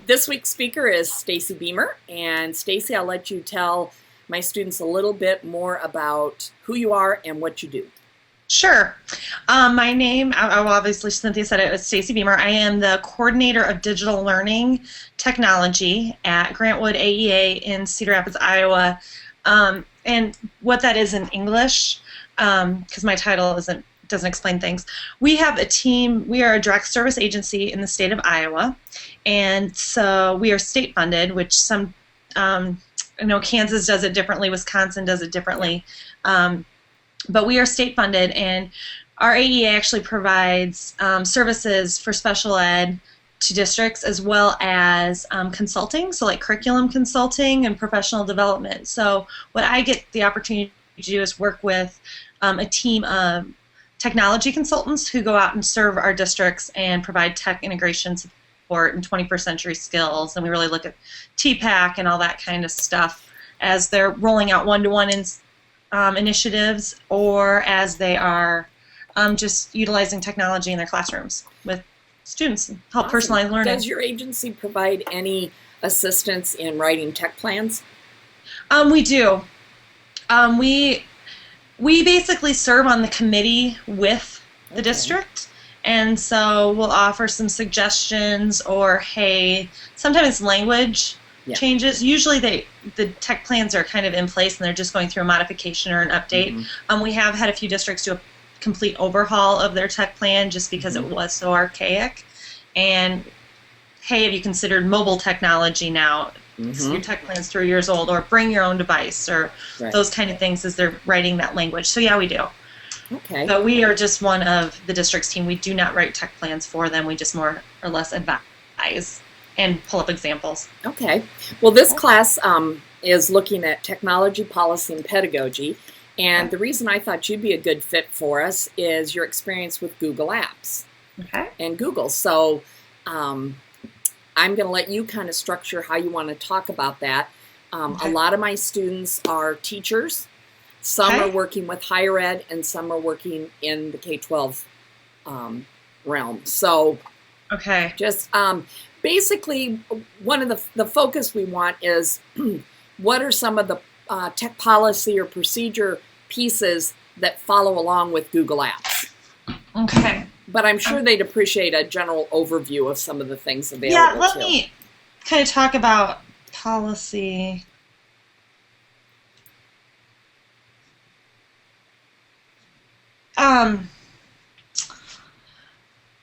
This week's speaker is Stacy Behmer, and Stacy, I'll let you tell my students a little bit more about who you are and what you do. Sure. My name, obviously Cynthia said it, was Stacy Behmer. I am the coordinator of digital learning technology at Grantwood AEA in Cedar Rapids, Iowa. And what that is in English, because my title doesn't explain things. We have a team. We are a direct service agency in the state of Iowa, and so we are state funded, which some I know Kansas does it differently, Wisconsin does it differently. But we are state funded, and our AEA actually provides services for special ed to districts as well as consulting, so like curriculum consulting and professional development. So what I get the opportunity to do is work with a team of technology consultants who go out and serve our districts and provide tech integration support and 21st century skills. And we really look at TPAC and all that kind of stuff as they're rolling out one-to-one initiatives, or as they are just utilizing technology in their classrooms with students and help personalize learning. Does your agency provide any assistance in writing tech plans? We do. We basically serve on the committee with the district, and so we'll offer some suggestions, or hey, sometimes language changes. Usually the tech plans are kind of in place and they're just going through a modification or an update. We have had a few districts do a complete overhaul of their tech plan just because it was so archaic. And hey, have you considered mobile technology now? So your tech plan's 3 years old, or bring your own device, or those kind of things as they're writing that language. So yeah, we do. Okay. But we are just one of the district's team. We do not write tech plans for them. We just more or less advise and pull up examples. Okay. Well, this class is looking at technology, policy, and pedagogy. And the reason I thought you'd be a good fit for us is your experience with Google Apps and Google. So I'm going to let you kind of structure how you want to talk about that. A lot of my students are teachers. Some are working with higher ed, and some are working in the K-12 realm. So just basically, one of the focus we want is what are some of the tech policy or procedure pieces that follow along with Google Apps. Okay. But I'm sure they'd appreciate a general overview of some of the things available. Yeah, let me kind of talk about policy.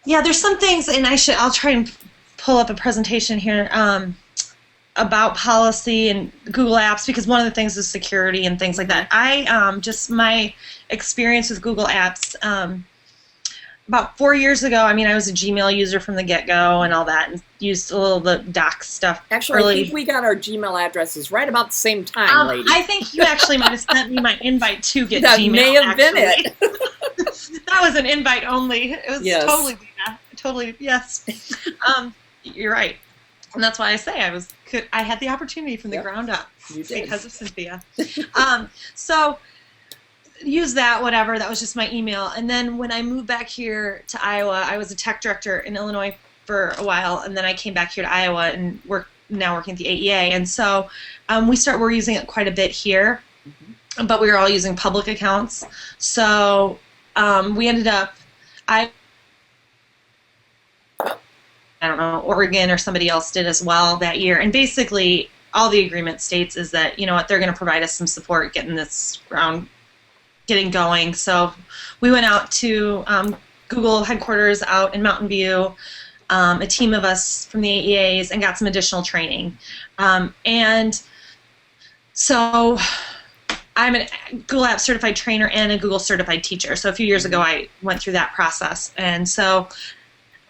Yeah, there's some things, and I'll try and pull up a presentation here about policy and Google Apps, because one of the things is security and things like that. Just my experience with Google Apps, about 4 years ago, I was a Gmail user from the get-go and all that, and used a little of the doc stuff. Actually, I think we got our Gmail addresses right about the same time, lady. I think you actually might have sent me my invite to get that Gmail. That may have been it. That was an invite only. It was totally, yes. You're right. And that's why I say I had the opportunity from the ground up because of Cynthia. So use that, whatever. That was just my email. And then when I moved back here to Iowa, I was a tech director in Illinois for a while, and then I came back here to Iowa and now working at the AEA. And so we're using it quite a bit here, but we were all using public accounts. So we ended up, I don't know, Oregon or somebody else did as well that year. And basically, all the agreement states is that, you know what, they're going to provide us some support getting this getting going. So we went out to Google headquarters out in Mountain View, a team of us from the AEAs, and got some additional training. And so I'm a Google Apps certified trainer and a Google certified teacher. So a few years ago, I went through that process. And so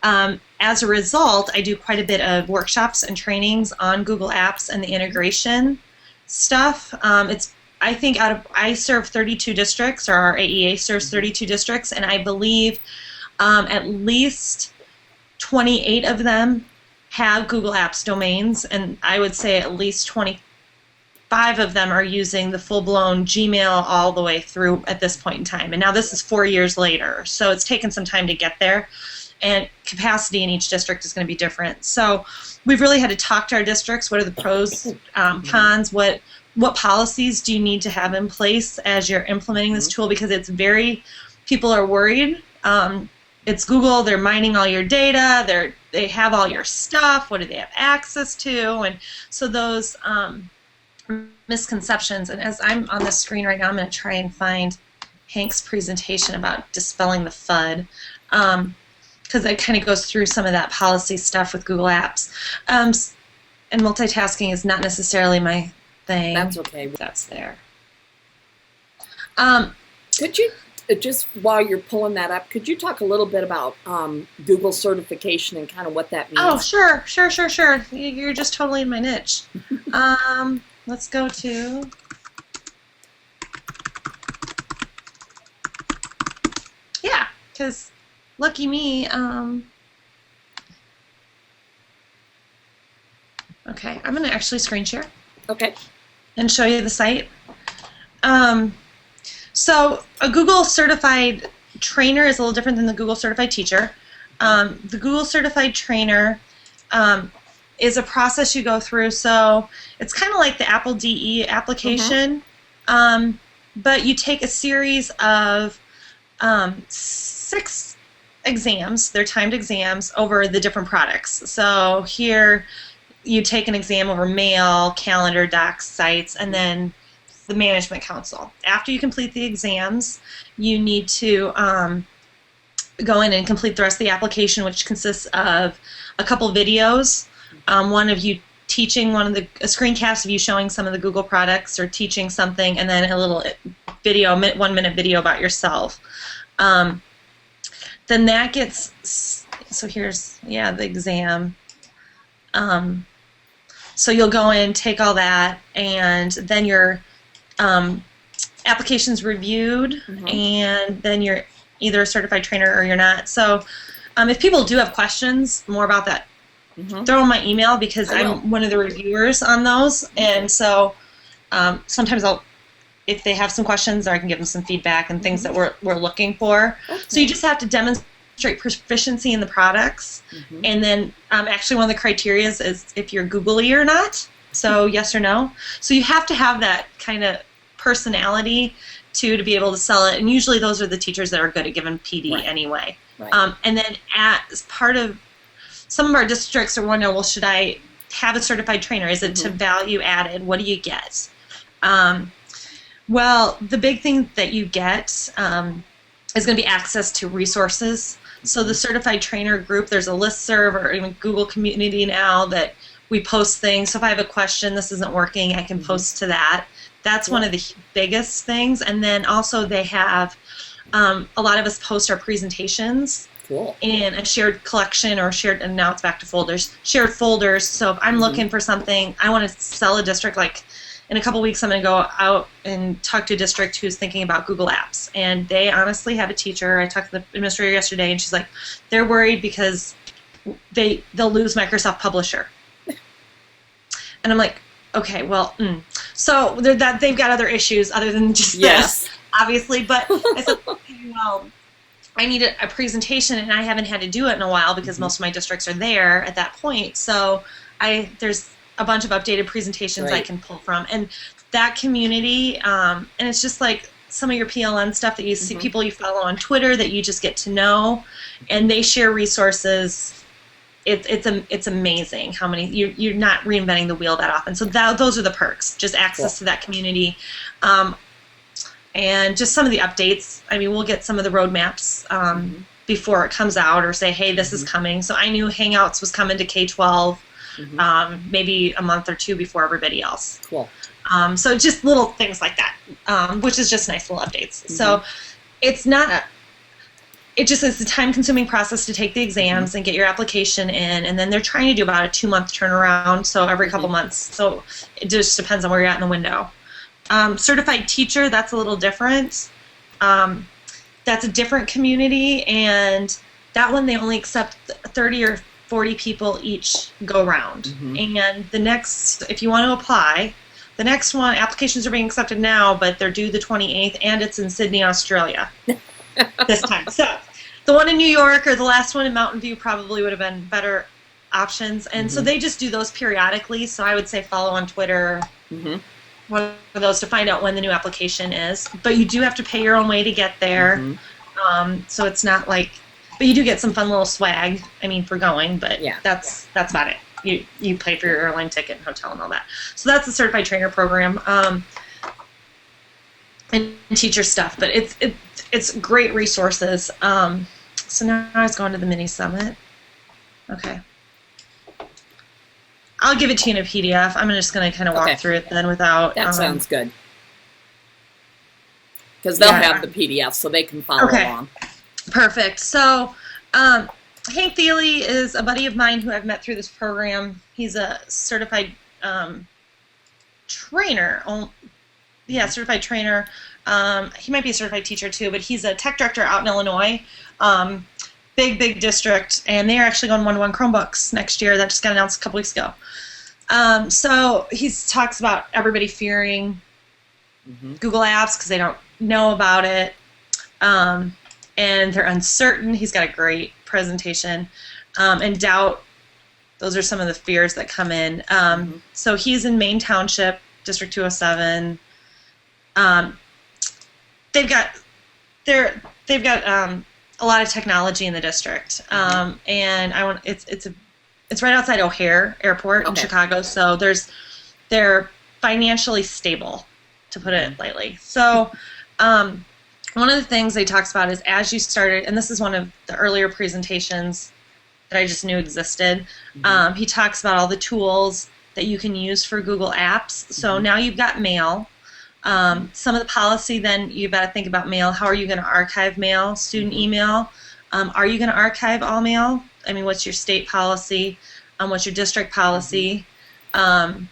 as a result, I do quite a bit of workshops and trainings on Google Apps and the integration stuff. I serve 32 districts, or our AEA serves 32 districts, and I believe at least 28 of them have Google Apps domains, and I would say at least 25 of them are using the full-blown Gmail all the way through at this point in time. And now this is 4 years later, so it's taken some time to get there. and capacity in each district is going to be different. So we've really had to talk to our districts. What are the pros, cons? What policies do you need to have in place as you're implementing this tool? Because it's people are worried. It's Google. They're mining all your data. They have all your stuff. What do they have access to? And so those misconceptions. And as I'm on the screen right now, I'm going to try and find Hank's presentation about dispelling the FUD, because it kind of goes through some of that policy stuff with Google Apps. And multitasking is not necessarily my thing. That's okay. That's there. Could you, just while you're pulling that up, could you talk a little bit about Google certification and kind of what that means? Oh, sure. You're just totally in my niche. Let's go to... Yeah, because lucky me, okay, I'm going to actually screen share. Okay. And show you the site. So a Google certified trainer is a little different than the Google certified teacher. The Google certified trainer is a process you go through. So it's kind of like the Apple DE application, but you take a series of 6 exams. They're timed exams over the different products. So here you take an exam over mail, calendar, docs, sites, and then the management council. After you complete the exams, you need to go in and complete the rest of the application, which consists of a couple videos, one of you teaching a screencast of you showing some of the Google products or teaching something, and then a little video, 1-minute video about yourself. Then that gets, so here's, the exam. So you'll go in, take all that, and then your application's reviewed, and then you're either a certified trainer or you're not. So if people do have questions more about that, throw in my email, because I'm one of the reviewers on those, and so sometimes if they have some questions, or I can give them some feedback and things that we're looking for. Okay. So you just have to demonstrate proficiency in the products, and then actually one of the criteria is if you're Googly or not. So yes or no. So you have to have that kind of personality to be able to sell it, and usually those are the teachers that are good at giving PD anyway. Right. And then as part of some of our districts are wondering, well, should I have a certified trainer? Is it to value added? What do you get? Well, the big thing that you get is going to be access to resources. So the certified trainer group, there's a listserv or even Google community now that we post things. So if I have a question, this isn't working, I can post to that. That's one of the biggest things. And then also they have, a lot of us post our presentations in a shared collection or shared, and now it's back to folders, shared folders. So if I'm looking for something, I want to sell a district, like in a couple weeks I'm going to go out and talk to a district who's thinking about Google Apps. And they honestly have a teacher. I talked to the administrator yesterday, and she's like, they're worried because they'll lose Microsoft Publisher. And I'm like, okay, well, so they've got other issues other than just this, obviously. But I said, okay, well, I need a presentation, and I haven't had to do it in a while because most of my districts are there at that point. So there's a bunch of updated presentations I can pull from. And that community, and it's just like some of your PLN stuff that you see people you follow on Twitter that you just get to know, and they share resources. It's amazing how many you're not reinventing the wheel that often. So those are the perks, just access to that community, and just some of the updates. I mean, we'll get some of the roadmaps before it comes out, or say, hey, this is coming. So I knew Hangouts was coming to K-12 maybe a month or two before everybody else. Cool. So just little things like that, which is just nice little updates. So it's not. It just is a time-consuming process to take the exams and get your application in, and then they're trying to do about a 2-month turnaround, so every couple months. So it just depends on where you're at in the window. Certified teacher, that's a little different. That's a different community, and that one they only accept 30 or 40 people each go round. And the next, if you want to apply, the next one, applications are being accepted now, but they're due the 28th, and it's in Sydney, Australia. This time. So the one in New York or the last one in Mountain View probably would have been better options. And so they just do those periodically. So I would say follow on Twitter, one of those, to find out when the new application is. But you do have to pay your own way to get there. So it's not like, but you do get some fun little swag, I mean, for going, but that's about it. You pay for your airline ticket and hotel and all that. So that's the Certified Trainer Program. And teacher stuff, but it's great resources. So now I was going to the mini summit. Okay. I'll give it to you in a PDF. I'm just going to kind of walk through it then without... That sounds good. Because they'll have the PDF so they can follow along. Perfect. So Hank Thiele is a buddy of mine who I've met through this program. He's a certified trainer. Certified trainer. He might be a certified teacher too, but he's a tech director out in Illinois. Big district, and they are actually going one-to-one Chromebooks next year. That just got announced a couple weeks ago. So he talks about everybody fearing Google Apps because they don't know about it, and they're uncertain. He's got a great presentation. And doubt, those are some of the fears that come in. So he's in Maine Township, District 207. They've got a lot of technology in the district, and it's right outside O'Hare Airport in Chicago. So they're financially stable, to put it lightly. So one of the things they talks about is as you started, and this is one of the earlier presentations that I just knew existed. He talks about all the tools that you can use for Google Apps. So now you've got mail. Some of the policy, then you've got to think about mail. How are you going to archive mail, student email? Are you going to archive all mail? I mean, what's your state policy? What's your district policy? And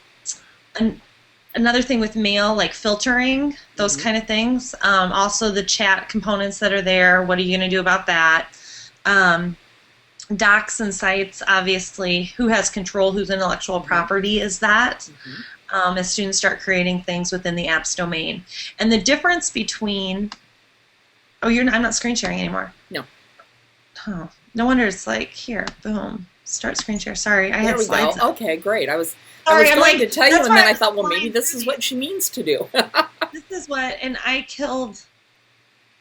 another thing with mail, like filtering, those kind of things. Also the chat components that are there, what are you going to do about that? Docs and sites, obviously, who has control, whose intellectual property is that? As students start creating things within the apps domain. And the difference between, I'm not screen sharing anymore. No. Oh, no wonder it's like, here, boom, start screen share. Sorry, I had slides. Go. Okay, great. I was going to tell you, and then I thought, well, maybe this is what she means to do. This is what, and I killed,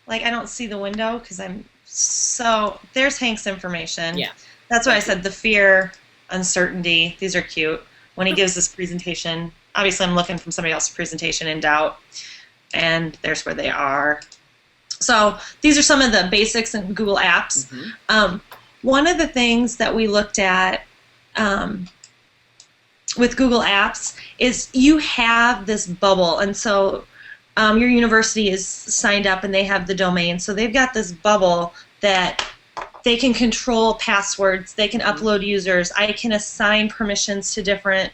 I don't see the window because there's Hank's information. Yeah. That's why I said the fear, uncertainty, these are cute. When he gives this presentation, obviously I'm looking from somebody else's presentation in doubt, and there's where they are. So these are some of the basics in Google Apps. One of the things that we looked at with Google Apps is you have this bubble, and so your university is signed up and they have the domain, so they've got this bubble that they can control passwords, they can upload users, I can assign permissions to different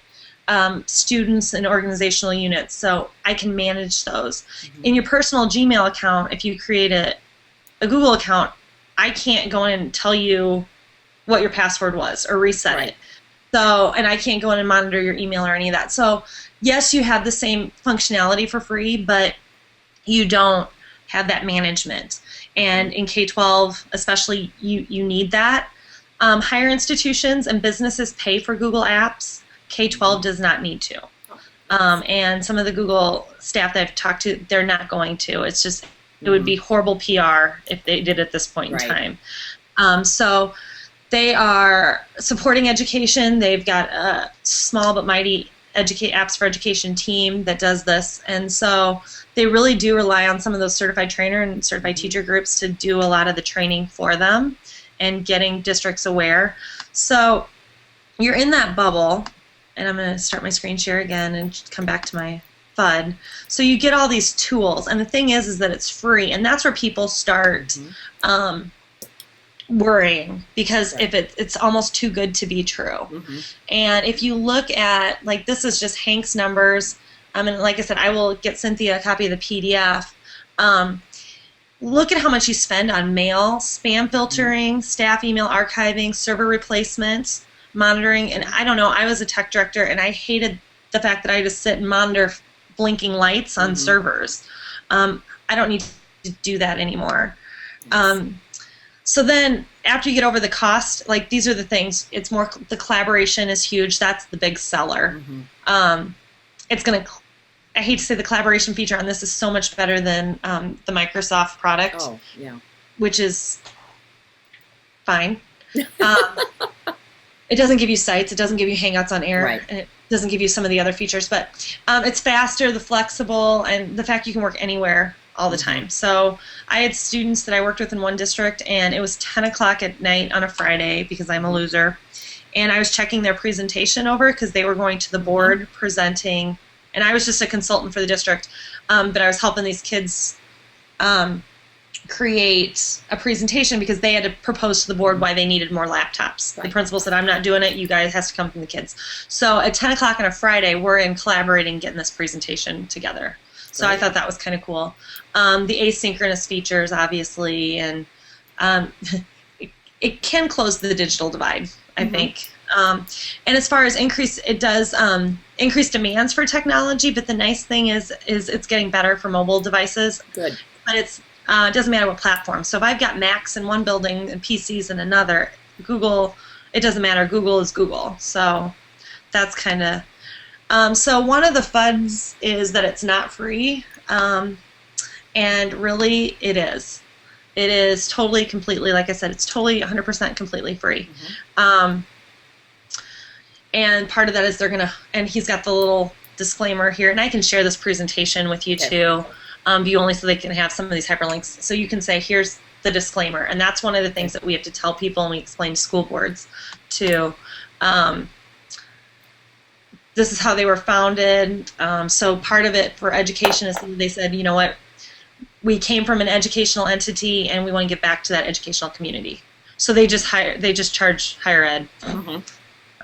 students and organizational units, so I can manage those. In your personal Gmail account, if you create a Google account, I can't go in and tell you what your password was or reset it. So, and I can't go in and monitor your email or any of that. So, yes, you have the same functionality for free, but you don't have that management. And in K-12, especially, you need that. Higher institutions and businesses pay for Google Apps. K-12 does not need to. And some of the Google staff that I've talked to, they're not going to. It's just, it would be horrible PR if they did at this point in time. So they are supporting education. They've got a small but mighty Apps for Education team that does this. And so they really do rely on some of those certified trainer and certified teacher groups to do a lot of the training for them and getting districts aware. So you're in that bubble, and I'm going to start my screen share again and come back to my FUD. So you get all these tools, and the thing is that it's free, and that's where people start worrying, because if it's almost too good to be true. And if you look at, this is just Hank's numbers, and like I said, I will get Cynthia a copy of the PDF. Look at how much you spend on mail, spam filtering, staff email archiving, server replacement, monitoring, and I don't know, I was a tech director, and I hated the fact that I had to sit and monitor blinking lights on servers. I don't need to do that anymore. So then after you get over the cost, like these are the things, it's more, the collaboration is huge. That's the big seller. It's going to, I hate to say the collaboration feature on this is so much better than the Microsoft product, which is fine. It doesn't give you sites, it doesn't give you Hangouts on Air, and it doesn't give you some of the other features, but it's faster, the flexible, and the fact you can work anywhere all the time. So I had students that I worked with in one district, and it was 10 o'clock at night on a Friday because I'm a loser, and I was checking their presentation over because they were going to the board presenting, and I was just a consultant for the district, but I was helping these kids create a presentation because they had to propose to the board why they needed more laptops. The principal said, I'm not doing it, you guys has to come from the kids. So at 10 o'clock on a Friday, we're in collaborating, getting this presentation together. So I thought that was kind of cool. The asynchronous features, obviously, and it can close the digital divide, I think. And as far as increase, it does increase demands for technology, but the nice thing is it's getting better for mobile devices. Good. But it doesn't matter what platform. So if I've got Macs in one building and PCs in another, Google, it doesn't matter. Google is Google. So that's kind of... so one of the funs is that it's not free, and really it is. It is totally, completely, like I said, it's totally 100% completely free. And part of that is they're going to, and he's got the little disclaimer here, and I can share this presentation with you too, view only so they can have some of these hyperlinks. So you can say, here's the disclaimer, and that's one of the things that we have to tell people and we explain to school boards too. This is how they were founded. So part of it for education is they said, you know what, we came from an educational entity and we want to get back to that educational community. So they just charge higher ed.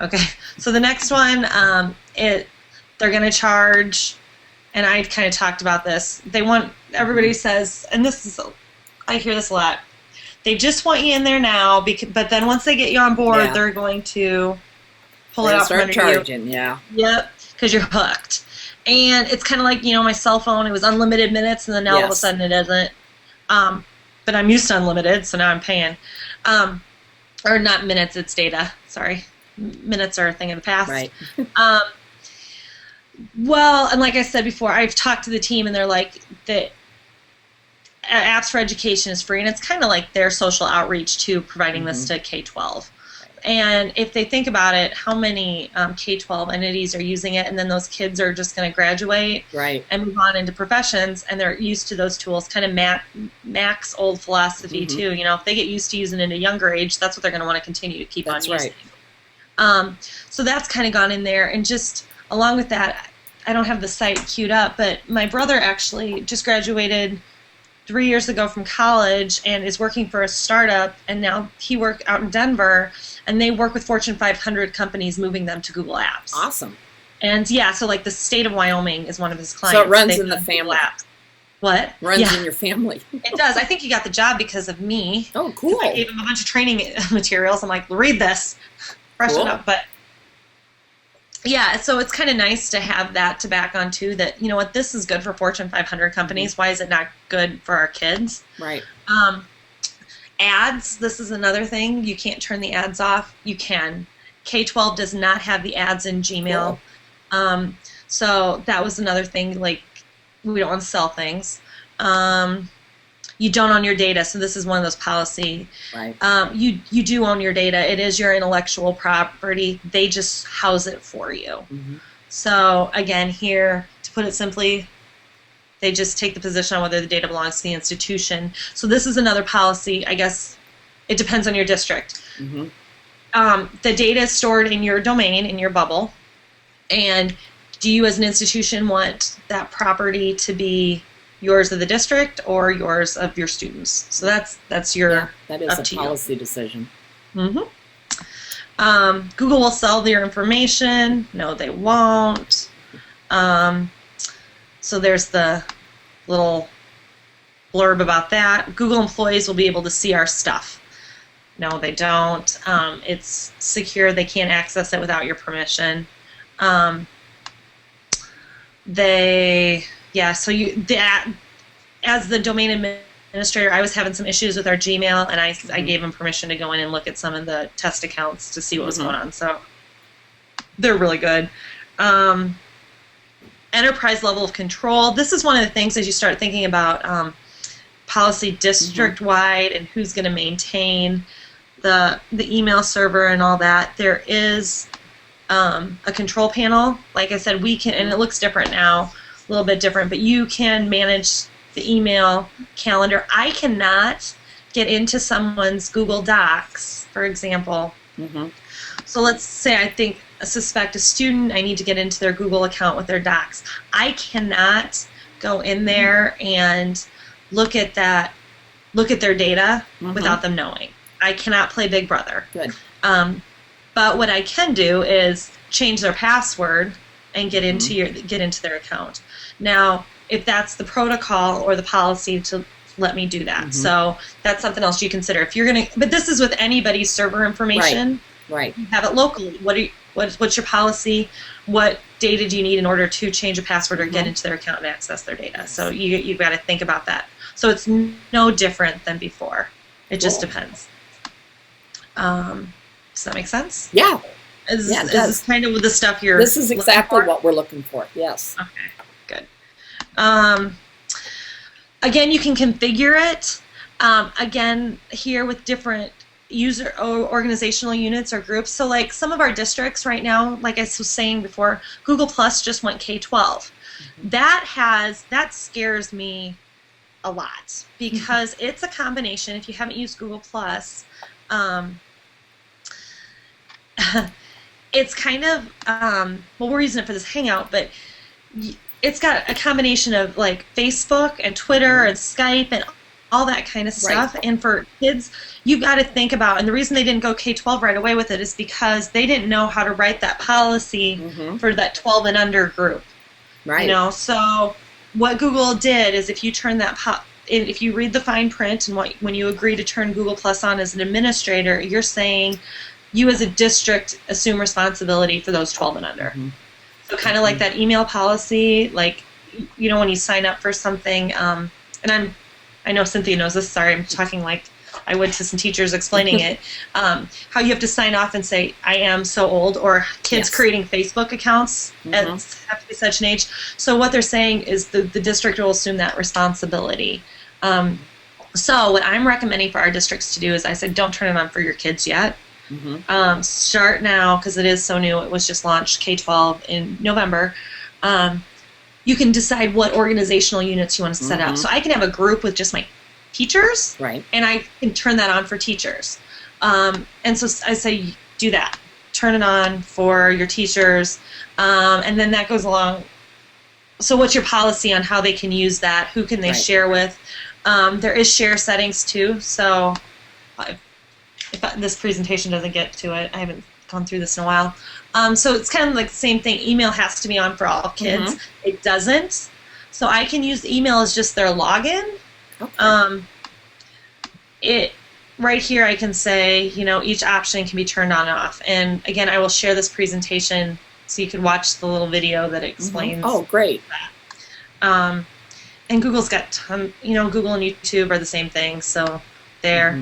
Okay. So the next one, they're going to charge, and I kind of talked about this. They want, everybody says, and this is, I hear this a lot. They just want you in there now, but then once they get you on board, they're going to pull it out from under charging, you. Yep, because you're hooked. And it's kind of like, you know, my cell phone, it was unlimited minutes, and then now all of a sudden it isn't. But I'm used to unlimited, so now I'm paying. Or not minutes, it's data. Sorry. Minutes are a thing of the past. Right. Well, and like I said before, I've talked to the team, and they're like, that Apps for Education is free, and it's kind of like their social outreach to providing this to K-12. And if they think about it, how many K-12 entities are using it, and then those kids are just going to graduate and move on into professions, and they're used to those tools, kind of Mac's old philosophy too. You know, if they get used to using it at a younger age, that's what they're going to want to continue to keep on using. So that's kind of gone in there, and just along with that, I don't have the site queued up, but my brother actually just graduated 3 years ago from college and is working for a startup, and now he works out in Denver, and they work with Fortune 500 companies moving them to Google Apps. Awesome. And so like the state of Wyoming is one of his clients. So it runs in the family. What? Runs in your family. It does. I think he got the job because of me. Oh, cool. I gave him a bunch of training materials. I'm like, read this. Freshen up. But yeah, so it's kind of nice to have that to back on too, that, you know what, this is good for Fortune 500 companies. Why is it not good for our kids? Right. Ads, this is another thing. You can't turn the ads off. You can. K-12 does not have the ads in Gmail. So that was another thing, like, we don't want to sell things. You don't own your data, so this is one of those policy. Right. You do own your data. It is your intellectual property. They just house it for you. So again, here, to put it simply, they just take the position on whether the data belongs to the institution. So this is another policy. I guess it depends on your district. The data is stored in your domain, in your bubble, and do you as an institution want that property to be yours of the district or yours of your students? So that's your that is a policy decision. Google will sell their information. No, they won't. So there's the little blurb about that. Google employees will be able to see our stuff. No, they don't. It's secure. They can't access it without your permission. So as the domain administrator, I was having some issues with our Gmail, and I gave them permission to go in and look at some of the test accounts to see what was going on. So they're really good. Enterprise level of control. This is one of the things as you start thinking about policy district-wide and who's going to maintain the email server and all that. There is a control panel. Like I said, we can, and it looks different now, a little bit different, but you can manage the email calendar. I cannot get into someone's Google Docs, for example. So let's say I suspect a student, I need to get into their Google account with their docs. I cannot go in there and look at their data without them knowing. I cannot play Big Brother. Good. But what I can do is change their password and get into their account. Now, if that's the protocol or the policy to let me do that. So that's something else you consider. If you're gonna, but this is with anybody's server information. Right. You have it locally. What's your policy? What data do you need in order to change a password or get into their account and access their data? So you've got to think about that. So it's no different than before. It just depends. Does that make sense? Yeah. Is this kind of the stuff you're This is exactly what we're looking for. Yes. Okay. Good. Again, you can configure it. Again, here with different user or organizational units or groups. So like some of our districts right now, like I was saying before, Google Plus just went K-12. That scares me a lot because it's a combination. If you haven't used Google Plus, it's kind of, well, we're using it for this Hangout, but it's got a combination of like Facebook and Twitter and Skype and all that kind of stuff. And for kids, you've got to think about, and the reason they didn't go K-12 right away with it is because they didn't know how to write that policy for that 12 and under group. Right. You know, so what Google did is if you turn that, if you read the fine print and when you agree to turn Google Plus on as an administrator, you're saying you as a district assume responsibility for those 12 and under. So kind of like that email policy, like, you know, when you sign up for something, and I know Cynthia knows this, sorry, I'm talking like I would to some teachers explaining it, how you have to sign off and say, I am so old, or kids creating Facebook accounts have to be such an age. So what they're saying is the district will assume that responsibility. So what I'm recommending for our districts to do is I said, don't turn it on for your kids yet. Start now, because it is so new. It was just launched K-12 in November. You can decide what organizational units you want to set up. So I can have a group with just my teachers, and I can turn that on for teachers. And so I say, do that. Turn it on for your teachers, and then that goes along. So what's your policy on how they can use that? Who can they share with? There is share settings too, so if this presentation doesn't get to it, I haven't gone through this in a while. So it's kind of like the same thing. Email has to be on for all kids. It doesn't. So I can use email as just their login. Right here I can say, you know, each option can be turned on and off. And again, I will share this presentation so you can watch the little video that explains Oh, great. that. And Google's got you know, Google and YouTube are the same thing, so there.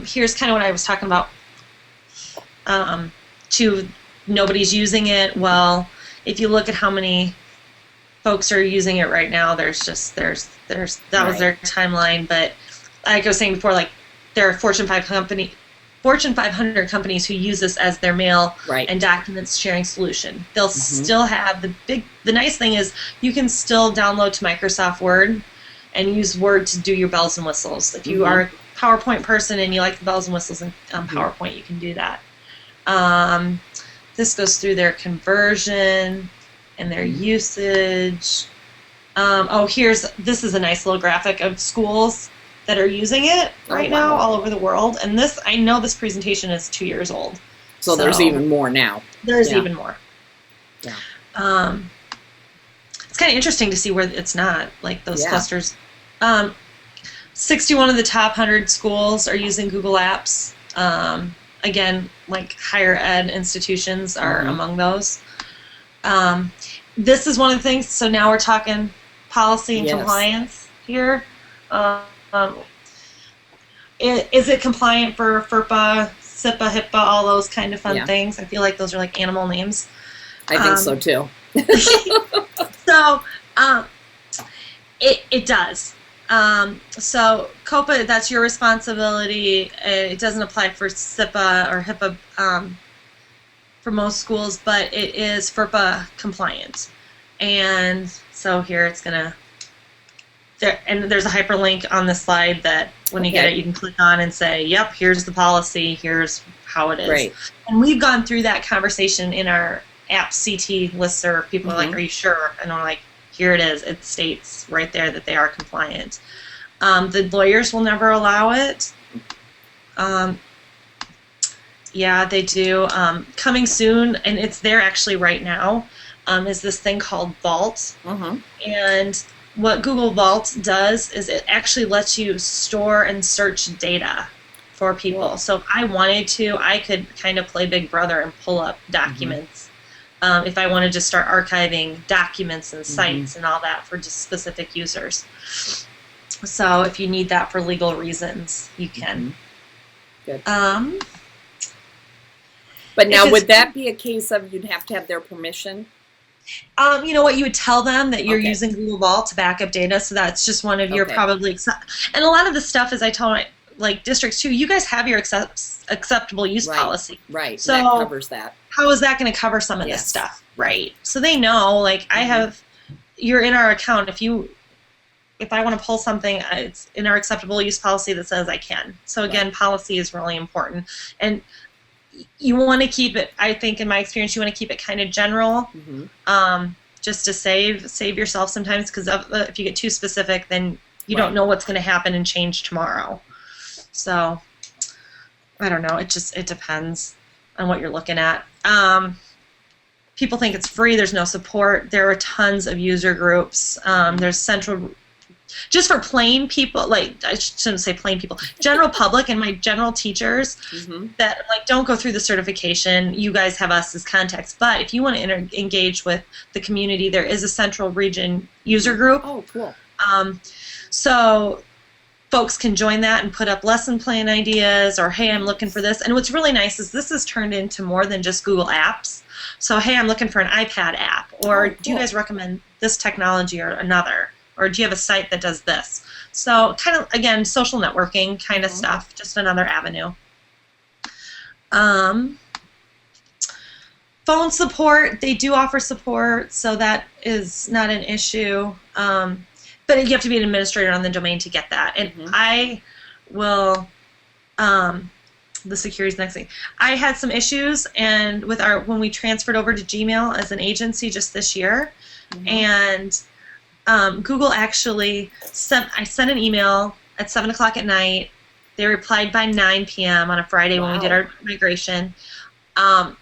Here's kind of what I was talking about. Nobody's using it. Well, if you look at how many folks are using it right now, there's that was their timeline. But like I was saying before, like there are Fortune 500 companies who use this as their mail and documents sharing solution. They'll still have the nice thing is you can still download to Microsoft Word and use Word to do your bells and whistles. If you are a PowerPoint person and you like the bells and whistles in PowerPoint, you can do that. This goes through their conversion and their usage. This is a nice little graphic of schools that are using it right now all over the world. And I know this presentation is 2 years old. So there's even more now. There's even more. Yeah. It's kind of interesting to see where it's not, like those clusters. 61 of the top 100 schools are using Google Apps. Again, like higher ed institutions are among those. This is one of the things, so now we're talking policy and compliance here. Is it compliant for FERPA, SIPA, HIPAA, all those kind of fun things? I feel like those are like animal names. I think so too. So it does. So COPA, that's your responsibility. It doesn't apply for SIPA or HIPAA for most schools, but it is FERPA compliant. And so here it's going to, and there's a hyperlink on the slide that when you get it, you can click on and say, yep, here's the policy, here's how it is. Right. And we've gone through that conversation in our app CT listserv. People are like, are you sure? And I'm like, here it is. It states right there that they are compliant. The lawyers will never allow it. Yeah, they do. Coming soon, and it's there actually right now, is this thing called Vault. And what Google Vault does is it actually lets you store and search data for people. So if I wanted to, I could kind of play Big Brother and pull up documents. If I wanted to start archiving documents and sites and all that for just specific users. So if you need that for legal reasons, you can. Good. But now, would that be a case of you'd have to have their permission? You know what, you would tell them that you're using Google Vault to back up data, so that's just one of your probably, and a lot of the stuff, as I tell my, like, districts too, you guys have your acceptable use policy. Right, so that covers that. How is that going to cover some of this stuff? Right. So they know, like, I have, you're in our account, if I want to pull something, it's in our acceptable use policy that says I can. So again, policy is really important. And you want to keep it, I think in my experience, you want to keep it kind of general, just to save yourself sometimes, because if you get too specific, then you don't know what's going to happen and change tomorrow. So I don't know. It depends on what you're looking at. People think it's free. There's no support. There are tons of user groups. There's central. Just for plain people, like, I shouldn't say plain people, general public and my general teachers that, like, don't go through the certification. You guys have us as contacts. But if you want to engage with the community, there is a central region user group. Oh, cool. So folks can join that and put up lesson plan ideas, or, hey, I'm looking for this. And what's really nice is this has turned into more than just Google Apps. So, hey, I'm looking for an iPad app, or do you guys recommend this technology or another? Or do you have a site that does this? So kind of, again, social networking kind of stuff, just another avenue. Phone support, they do offer support, so that is not an issue. But you have to be an administrator on the domain to get that. And I will, the security's next thing. I had some issues and with when we transferred over to Gmail as an agency just this year, and Google actually I sent an email at 7 o'clock at night. They replied by 9 p.m. on a Friday when we did our migration. And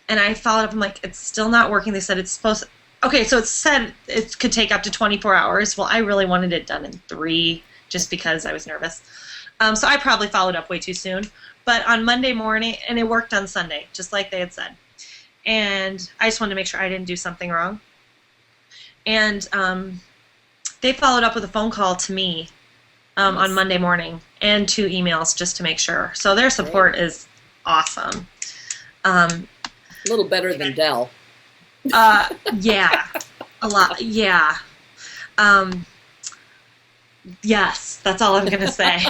I followed up. I'm like, it's still not working. They said it's supposed to. Okay, so it said it could take up to 24 hours. Well, I really wanted it done in 3 just because I was nervous. So I probably followed up way too soon. But on Monday morning, and it worked on Sunday, just like they had said. And I just wanted to make sure I didn't do something wrong. And they followed up with a phone call to me on Monday morning and 2 emails just to make sure. So their support is awesome. A little better than Dell. Yeah, a lot. Yeah. Yes, that's all I'm going to say.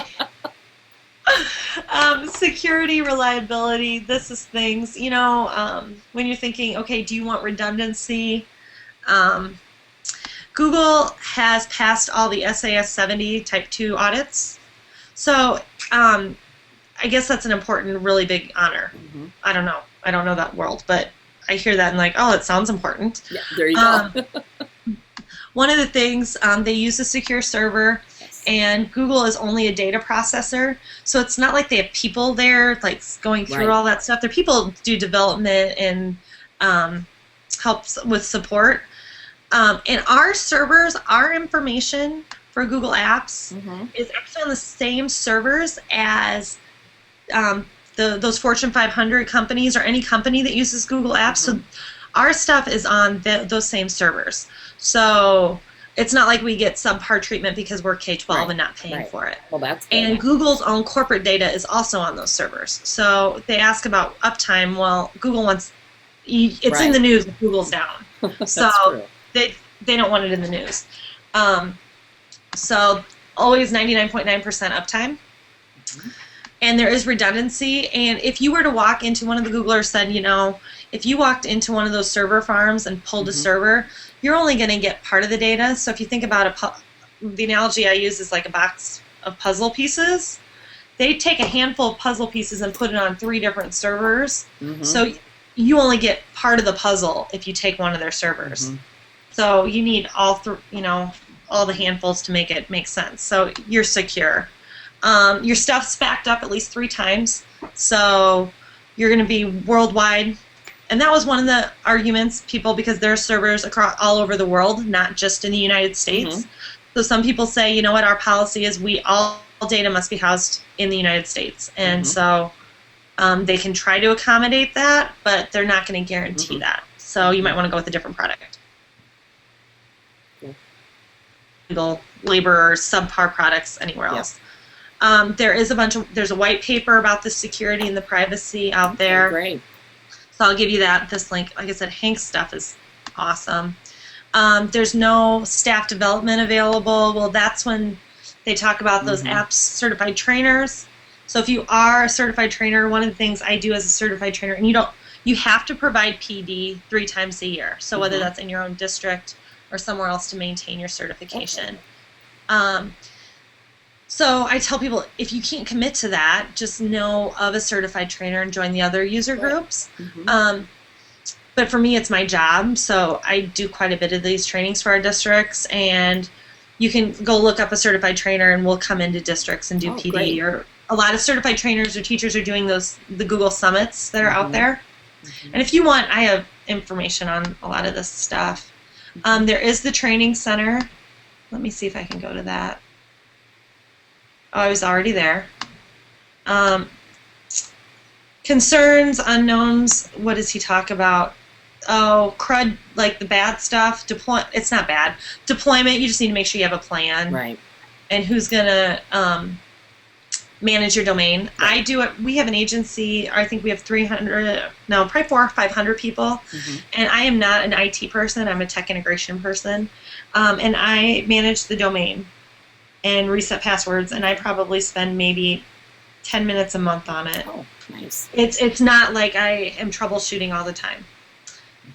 Security, reliability, this is things, when you're thinking, okay, do you want redundancy? Google has passed all the SAS 70 Type 2 audits. So I guess that's an important, really big honor. I don't know. I don't know that world, but I hear that and like, oh, it sounds important. Yeah, there you go. One of the things, they use a secure server, and Google is only a data processor. So it's not like they have people there like going through all that stuff. Their people do development and helps with support. And our servers, our information for Google Apps is actually on the same servers as those Fortune 500 companies or any company that uses Google Apps. So our stuff is on those same servers. So it's not like we get subpar treatment because we're K-12 and not paying for it. Well, that's good. And Google's own corporate data is also on those servers. So they ask about uptime. Well, Google wants, it's in the news if Google's down. So they don't want it in the news. So always 99.9% uptime. And there is redundancy. And if you were to walk into, one of the Googlers said, if you walked into one of those server farms and pulled a server, you're only going to get part of the data. So if you think about the analogy I use is like a box of puzzle pieces. They take a handful of puzzle pieces and put it on 3 different servers. So you only get part of the puzzle if you take one of their servers. So you need all the handfuls to make it make sense. So you're secure. Your stuff's backed up at least 3 times. So you're going to be worldwide. And that was one of the arguments, because there are servers all over the world, not just in the United States. So some people say, what, our policy is all data must be housed in the United States. And so they can try to accommodate that, but they're not going to guarantee that. So you might want to go with a different product. Labor or subpar products anywhere else. There's a white paper about the security and the privacy out there. Great. So I'll give you this link. Like I said, Hank's stuff is awesome. There's no staff development available. Well, that's when they talk about those apps certified trainers. So if you are a certified trainer, one of the things I do as a certified trainer, and you have to provide PD 3 times a year. So whether that's in your own district or somewhere else to maintain your certification. So I tell people, if you can't commit to that, just know of a certified trainer and join the other user groups. But for me, it's my job, so I do quite a bit of these trainings for our districts, and you can go look up a certified trainer and we'll come into districts and do PD. Or a lot of certified trainers or teachers are doing the Google Summits that are out there. And if you want, I have information on a lot of this stuff. There is the training center. Let me see if I can go to that. Oh, I was already there. Concerns, unknowns, what does he talk about? Oh, CRUD, like the bad stuff. It's not bad. Deployment, you just need to make sure you have a plan. Right. And who's going to manage your domain. I do it. We have an agency. I think we have 300, no, probably 400 or 500 people. And I am not an IT person. I'm a tech integration person. And I manage the domain and reset passwords, and I probably spend maybe 10 minutes a month on it. Oh, nice. It's not like I am troubleshooting all the time.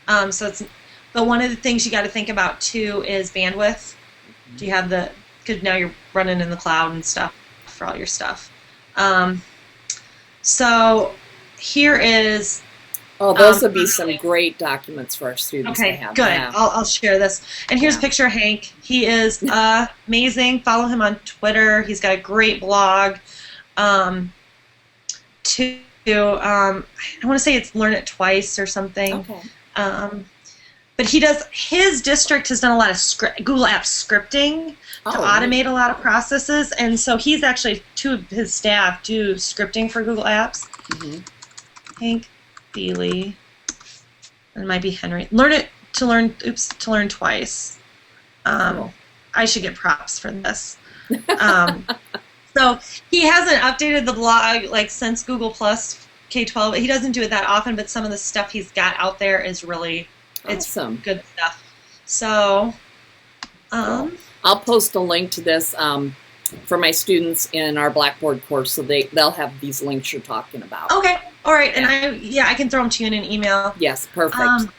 But one of the things you got to think about too is bandwidth. Do you have because now you're running in the cloud and stuff for all your stuff. So here is. Oh, those would be some great documents for our students to have. Okay, good. Yeah. I'll share this. And here's a picture of Hank. He is amazing. Follow him on Twitter. He's got a great blog. I want to say it's Learn It Twice or something. Okay. But his district has done a lot of Google Apps scripting to automate a lot of processes. And so he's actually, 2 of his staff do scripting for Google Apps. Hank Feely, and it might be Henry. To learn twice. I should get props for this. So he hasn't updated the blog since Google Plus K-12. He doesn't do it that often, but some of the stuff he's got out there is really awesome. It's good stuff. So I'll post a link to this for my students in our Blackboard course, so they'll have these links you're talking about. Okay. All right. And I can throw them to you in an email. Yes, perfect.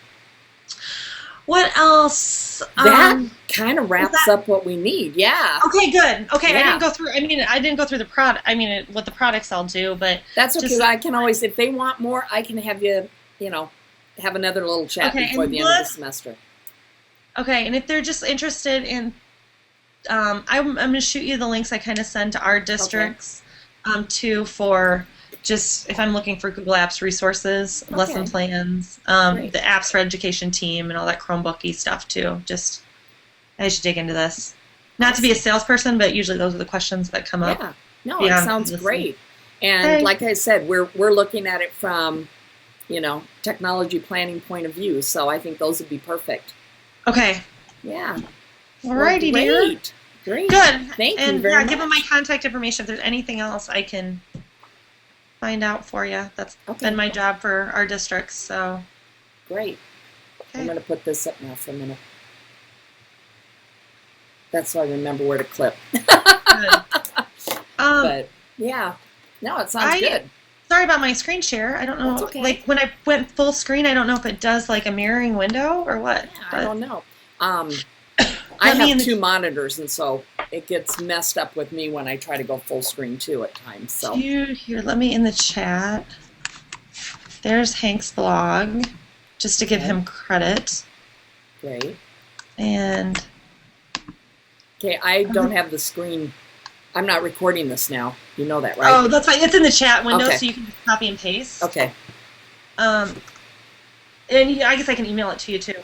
What else? That kind of wraps up what we need. Yeah. Okay, good. Okay, yeah. I didn't go through the product. What the products I'll do, but that's okay. I can always, if they want more, I can have you, have another little chat before the end of the semester. Okay, and if they're just interested in, I'm going to shoot you the links I kind of send to our districts, too, for just if I'm looking for Google Apps resources, lesson plans, the apps for education team, and all that Chromebooky stuff too. Just I should dig into this. Not to be a salesperson, but usually those are the questions that come up. Yeah, no, it sounds great. And like I said, we're looking at it from, technology planning point of view. So I think those would be perfect. Okay. Yeah. Alrighty, dear. Great. Great. Good. Thank and you very much. Give them my contact information if there's anything else I can find out for you. That's been my job for our districts. So. Great. Okay. I'm going to put this up now for a minute. That's so I remember where to clip. But yeah, no, it sounds good. Sorry about my screen share. I don't know. That's okay. Like when I went full screen, I don't know if it does like a mirroring window or what. Yeah, I don't know. I have two monitors, and so it gets messed up with me when I try to go full screen too at times. So here, let me in the chat. There's Hank's blog, just to give him credit. Great. And okay, I don't have the screen. I'm not recording this now. You know that, right? Oh, that's fine. It's in the chat window, so you can just copy and paste. Okay. And I guess I can email it to you too.